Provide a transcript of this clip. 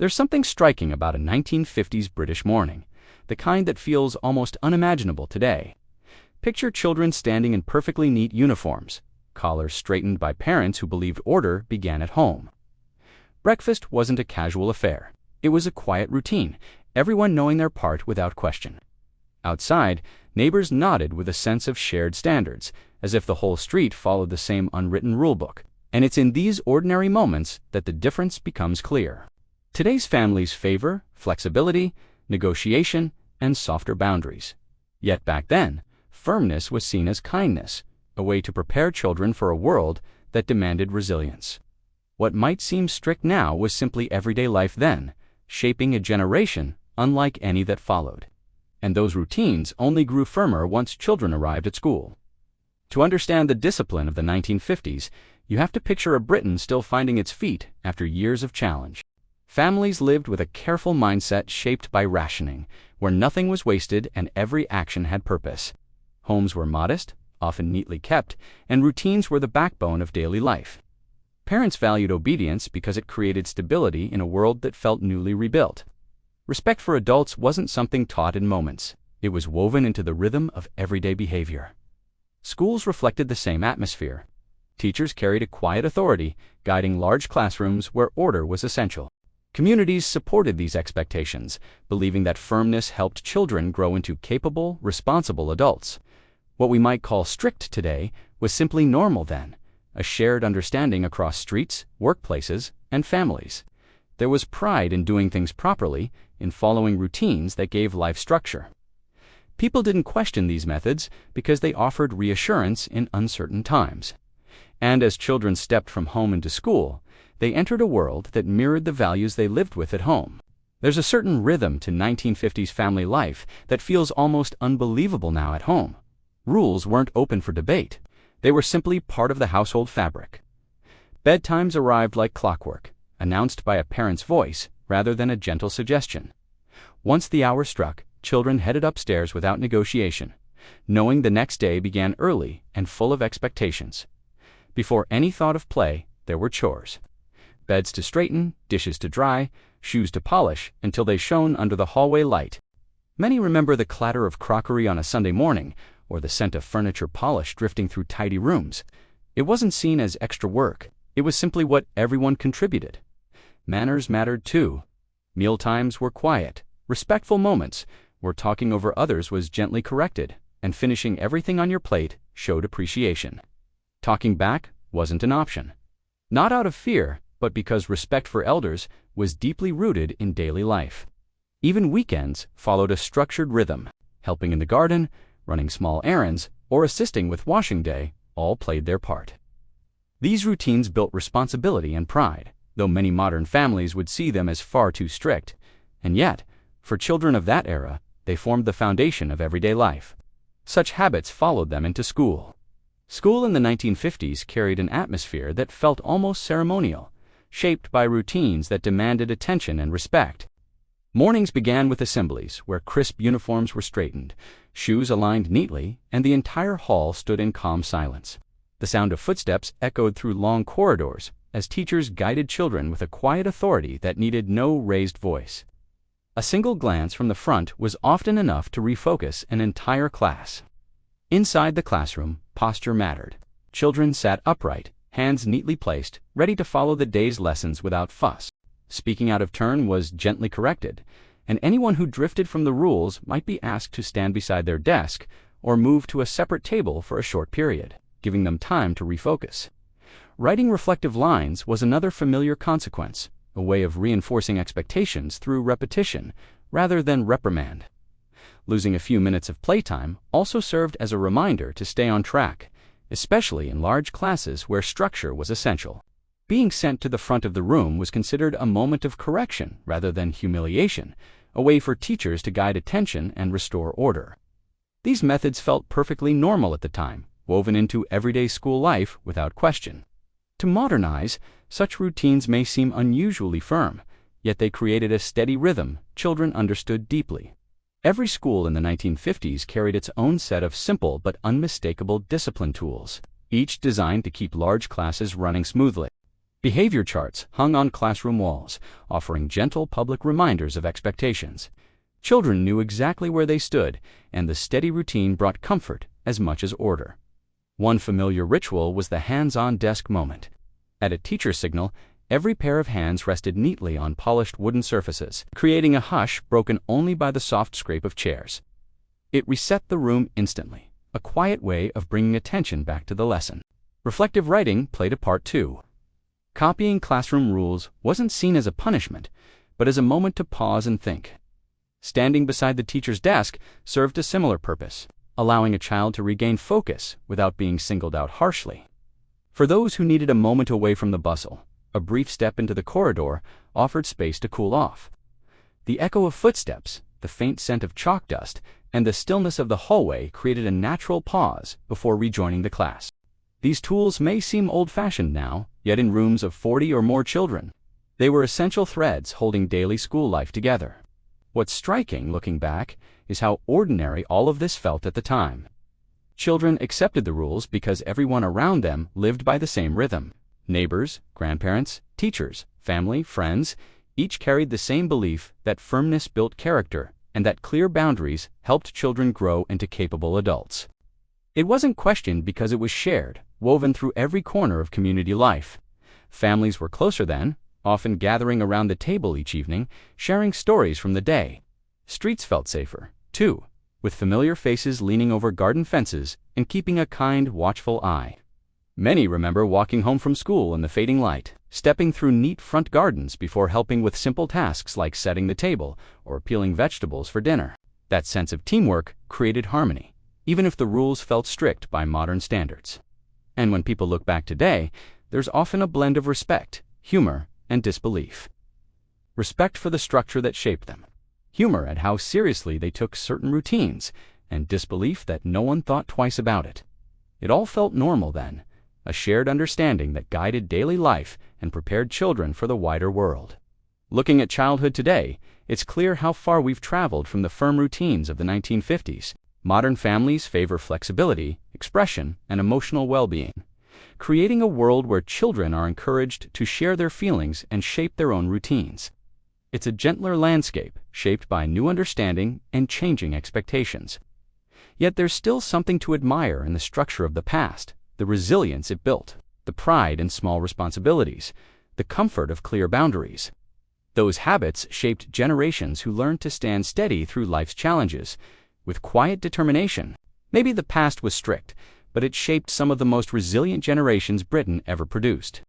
There's something striking about a 1950s British morning, the kind that feels almost unimaginable today. Picture children standing in perfectly neat uniforms, collars straightened by parents who believed order began at home. Breakfast wasn't a casual affair. It was a quiet routine, everyone knowing their part without question. Outside, neighbors nodded with a sense of shared standards, as if the whole street followed the same unwritten rulebook. And it's in these ordinary moments that the difference becomes clear. Today's families favor flexibility, negotiation, and softer boundaries. Yet back then, firmness was seen as kindness, a way to prepare children for a world that demanded resilience. What might seem strict now was simply everyday life then, shaping a generation unlike any that followed. And those routines only grew firmer once children arrived at school. To understand the discipline of the 1950s, you have to picture a Britain still finding its feet after years of challenge. Families lived with a careful mindset shaped by rationing, where nothing was wasted and every action had purpose. Homes were modest, often neatly kept, and routines were the backbone of daily life. Parents valued obedience because it created stability in a world that felt newly rebuilt. Respect for adults wasn't something taught in moments. It was woven into the rhythm of everyday behavior. Schools reflected the same atmosphere. Teachers carried a quiet authority, guiding large classrooms where order was essential. Communities supported these expectations, believing that firmness helped children grow into capable, responsible adults. What we might call strict today was simply normal then, a shared understanding across streets, workplaces, and families. There was pride in doing things properly, in following routines that gave life structure. People didn't question these methods because they offered reassurance in uncertain times. And as children stepped from home into school, they entered a world that mirrored the values they lived with at home. There's a certain rhythm to 1950s family life that feels almost unbelievable now at home. Rules weren't open for debate. They were simply part of the household fabric. Bedtimes arrived like clockwork, announced by a parent's voice rather than a gentle suggestion. Once the hour struck, children headed upstairs without negotiation, knowing the next day began early and full of expectations. Before any thought of play, there were chores. Beds to straighten, dishes to dry, shoes to polish until they shone under the hallway light. Many remember the clatter of crockery on a Sunday morning, or the scent of furniture polish drifting through tidy rooms. It wasn't seen as extra work. It was simply what everyone contributed. Manners mattered too. Mealtimes were quiet, respectful moments, where talking over others was gently corrected, and finishing everything on your plate showed appreciation. Talking back wasn't an option. Not out of fear, but because respect for elders was deeply rooted in daily life. Even weekends followed a structured rhythm. Helping in the garden, running small errands, or assisting with washing day all played their part. These routines built responsibility and pride, though many modern families would see them as far too strict. And yet, for children of that era, they formed the foundation of everyday life. Such habits followed them into school. School in the 1950s carried an atmosphere that felt almost ceremonial, shaped by routines that demanded attention and respect. Mornings began with assemblies where crisp uniforms were straightened, shoes aligned neatly, and the entire hall stood in calm silence. The sound of footsteps echoed through long corridors as teachers guided children with a quiet authority that needed no raised voice. A single glance from the front was often enough to refocus an entire class. Inside the classroom, posture mattered. Children sat upright, hands neatly placed, ready to follow the day's lessons without fuss. Speaking out of turn was gently corrected, and anyone who drifted from the rules might be asked to stand beside their desk or move to a separate table for a short period, giving them time to refocus. Writing reflective lines was another familiar consequence, a way of reinforcing expectations through repetition rather than reprimand. Losing a few minutes of playtime also served as a reminder to stay on track, especially in large classes where structure was essential. Being sent to the front of the room was considered a moment of correction rather than humiliation, a way for teachers to guide attention and restore order. These methods felt perfectly normal at the time, woven into everyday school life without question. To modernize, such routines may seem unusually firm, yet they created a steady rhythm children understood deeply. Every school in the 1950s carried its own set of simple but unmistakable discipline tools, each designed to keep large classes running smoothly. Behavior charts hung on classroom walls, offering gentle public reminders of expectations. Children knew exactly where they stood, and the steady routine brought comfort as much as order. One familiar ritual was the hands-on desk moment. At a teacher's signal, every pair of hands rested neatly on polished wooden surfaces, creating a hush broken only by the soft scrape of chairs. It reset the room instantly, a quiet way of bringing attention back to the lesson. Reflective writing played a part too. Copying classroom rules wasn't seen as a punishment, but as a moment to pause and think. Standing beside the teacher's desk served a similar purpose, allowing a child to regain focus without being singled out harshly. For those who needed a moment away from the bustle, a brief step into the corridor offered space to cool off. The echo of footsteps, the faint scent of chalk dust, and the stillness of the hallway created a natural pause before rejoining the class. These tools may seem old-fashioned now, yet in rooms of 40 or more children, they were essential threads holding daily school life together. What's striking, looking back, is how ordinary all of this felt at the time. Children accepted the rules because everyone around them lived by the same rhythm. Neighbors, grandparents, teachers, family, friends, each carried the same belief that firmness built character and that clear boundaries helped children grow into capable adults. It wasn't questioned because it was shared, woven through every corner of community life. Families were closer then, often gathering around the table each evening, sharing stories from the day. Streets felt safer, too, with familiar faces leaning over garden fences and keeping a kind, watchful eye. Many remember walking home from school in the fading light, stepping through neat front gardens before helping with simple tasks like setting the table or peeling vegetables for dinner. That sense of teamwork created harmony, even if the rules felt strict by modern standards. And when people look back today, there's often a blend of respect, humor, and disbelief. Respect for the structure that shaped them, humor at how seriously they took certain routines, and disbelief that no one thought twice about it. It all felt normal then, a shared understanding that guided daily life and prepared children for the wider world. Looking at childhood today, it's clear how far we've traveled from the firm routines of the 1950s. Modern families favor flexibility, expression, and emotional well-being, creating a world where children are encouraged to share their feelings and shape their own routines. It's a gentler landscape, shaped by new understanding and changing expectations. Yet there's still something to admire in the structure of the past, the resilience it built, the pride in small responsibilities, the comfort of clear boundaries. Those habits shaped generations who learned to stand steady through life's challenges, with quiet determination. Maybe the past was strict, but it shaped some of the most resilient generations Britain ever produced.